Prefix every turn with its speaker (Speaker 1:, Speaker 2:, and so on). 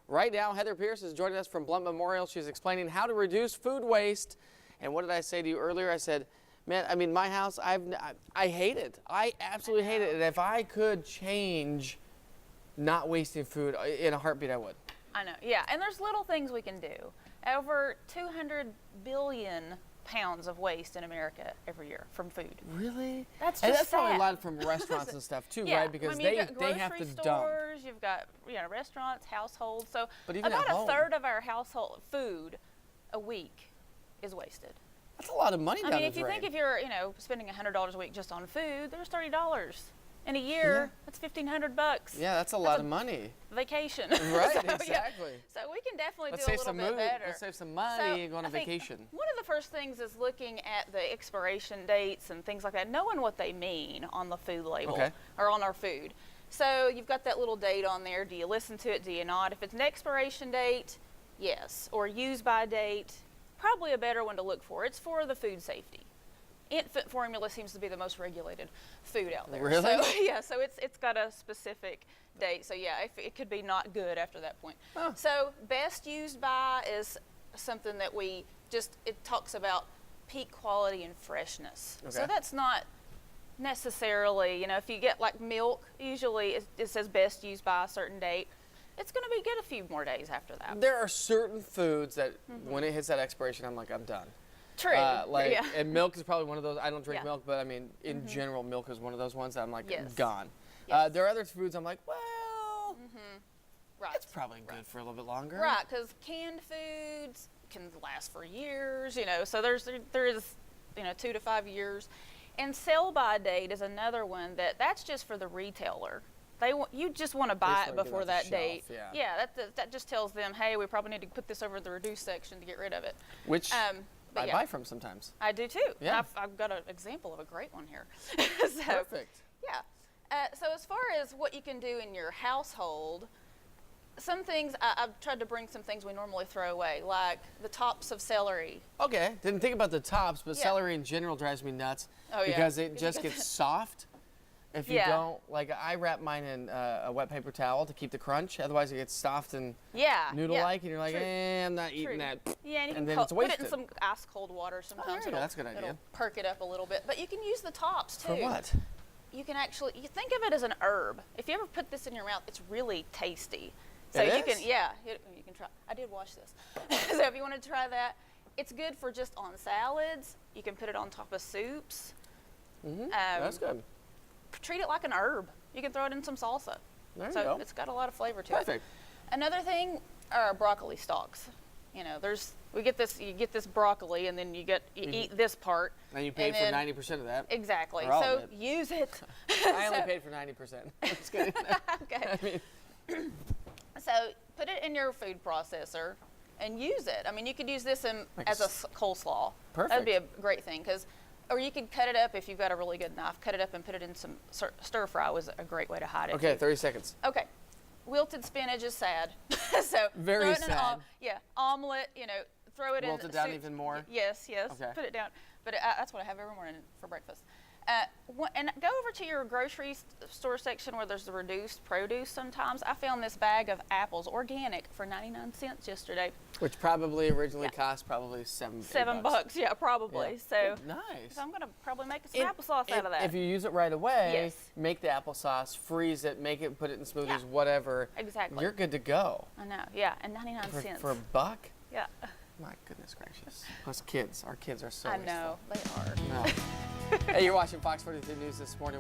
Speaker 1: Right now, Heather Pierce is joining us from Blount Memorial. She's explaining how to reduce food waste. And what did I say to you earlier? I said, man, I mean, my house, I hate it. I absolutely hate it. And if I could change not wasting food in a heartbeat, I would.
Speaker 2: I know, yeah. And there's little things we can do. Over 200 billion pounds of waste in America every year from food.
Speaker 1: Really?
Speaker 2: That's just
Speaker 1: and that's
Speaker 2: sad.
Speaker 1: probably a lot from restaurants and stuff too,
Speaker 2: yeah,
Speaker 1: right? Because
Speaker 2: I mean,
Speaker 1: they
Speaker 2: you've got
Speaker 1: have to
Speaker 2: grocery
Speaker 1: dump.
Speaker 2: stores, you've got restaurants, households. So
Speaker 1: but even
Speaker 2: about
Speaker 1: at home,
Speaker 2: a third of our household food a week is wasted.
Speaker 1: That's a lot of money down
Speaker 2: I mean,
Speaker 1: the
Speaker 2: if you
Speaker 1: drain.
Speaker 2: think if you're spending $100 a week just on food, there's $30. In a year, that's $1,500.
Speaker 1: Yeah, that's a lot of money.
Speaker 2: Vacation.
Speaker 1: Right,
Speaker 2: So,
Speaker 1: exactly.
Speaker 2: Yeah. So we can definitely
Speaker 1: Let's
Speaker 2: do a
Speaker 1: save
Speaker 2: little
Speaker 1: some
Speaker 2: bit better.
Speaker 1: Let's save some money and go on a vacation.
Speaker 2: One of the first things is looking at the expiration dates and things like that, knowing what they mean on the food label or on our food. So you've got that little date on there. Do you listen to it? Do you not? If it's an expiration date, yes. Or use by date, probably a better one to look for. It's for the food safety. Infant formula seems to be the most regulated food out there.
Speaker 1: Really?
Speaker 2: So, yeah, so it's got a specific date. So yeah, it could be not good after that point.
Speaker 1: Huh.
Speaker 2: So best used by is something that it talks about peak quality and freshness.
Speaker 1: Okay.
Speaker 2: So that's not necessarily, if you get like milk, usually it says best used by a certain date. It's going to be good a few more days after that.
Speaker 1: There are certain foods that when it hits that expiration, I'm like, I'm done.
Speaker 2: True.
Speaker 1: And milk is probably one of those. I don't drink milk, but I mean, in general, milk is one of those ones that I'm like, gone.
Speaker 2: Yes.
Speaker 1: There are other foods I'm like, well,
Speaker 2: right.
Speaker 1: it's probably good for a little bit longer.
Speaker 2: Right, because canned foods can last for years, so there is 2 to 5 years. And sell by date is another one that's just for the retailer. You just want to buy it before that date. Yeah, that just tells them, hey, we probably need to put this over in the reduced section to get rid of it.
Speaker 1: Which I buy from sometimes.
Speaker 2: I do too.
Speaker 1: Yeah.
Speaker 2: I've got an example of a great one here.
Speaker 1: Perfect.
Speaker 2: Yeah. So as far as what you can do in your household, some things, I've tried to bring some things we normally throw away, like the tops of celery.
Speaker 1: Okay, didn't think about the tops, but celery in general drives me nuts because it just gets soft. If you don't, I wrap mine in a wet paper towel to keep the crunch. Otherwise, it gets soft and noodle-like, and you're like, I'm not eating that.
Speaker 2: Yeah, and you
Speaker 1: then
Speaker 2: can
Speaker 1: it's
Speaker 2: put
Speaker 1: wasted.
Speaker 2: it in some ice cold water sometimes.
Speaker 1: That's a good idea.
Speaker 2: It'll perk it up a little bit. But you can use the tops, too.
Speaker 1: For what?
Speaker 2: You can you think of it as an herb. If you ever put this in your mouth, it's really tasty. So
Speaker 1: you
Speaker 2: can try. I did wash this. So if you want to try that, it's good for just on salads. You can put it on top of soups.
Speaker 1: That's good.
Speaker 2: Treat it like an herb. You can throw it in some salsa.
Speaker 1: There you go.
Speaker 2: It's got a lot of flavor to
Speaker 1: Perfect.
Speaker 2: it. Another thing are broccoli stalks. You get this broccoli, and then you eat this part.
Speaker 1: And you pay for 90% of that.
Speaker 2: Exactly.
Speaker 1: So
Speaker 2: use it.
Speaker 1: I only paid for 90%. Just kidding.
Speaker 2: Okay. So put it in your food processor and use it. I mean, you could use this as a coleslaw.
Speaker 1: Perfect.
Speaker 2: That'd be a great thing or you could cut it up if you've got a really good knife. Cut it up and put it in some stir fry was a great way to hide it.
Speaker 1: Okay, 30 seconds.
Speaker 2: Okay. Wilted spinach is sad. So
Speaker 1: very
Speaker 2: throw it in
Speaker 1: sad.
Speaker 2: Omelet. Throw it in.
Speaker 1: Wilt it down even more.
Speaker 2: Yes.
Speaker 1: Okay.
Speaker 2: Put it down. But that's what I have every morning for breakfast. And go over to your grocery store section where there's the reduced produce sometimes. I found this bag of apples, organic, for 99 cents yesterday.
Speaker 1: Which probably originally cost probably $7.
Speaker 2: Yeah, probably.
Speaker 1: Yeah.
Speaker 2: So
Speaker 1: nice.
Speaker 2: So I'm going to probably make some applesauce out of that.
Speaker 1: If you use it right away, make the applesauce, freeze it, put it in smoothies, whatever.
Speaker 2: Exactly.
Speaker 1: You're good to go.
Speaker 2: I know, yeah, and 99 cents.
Speaker 1: For $1?
Speaker 2: Yeah.
Speaker 1: My goodness gracious. Plus kids. Our kids are so
Speaker 2: I know,
Speaker 1: wasteful.
Speaker 2: they are.
Speaker 1: No. Hey, you're watching Fox 42 News this morning.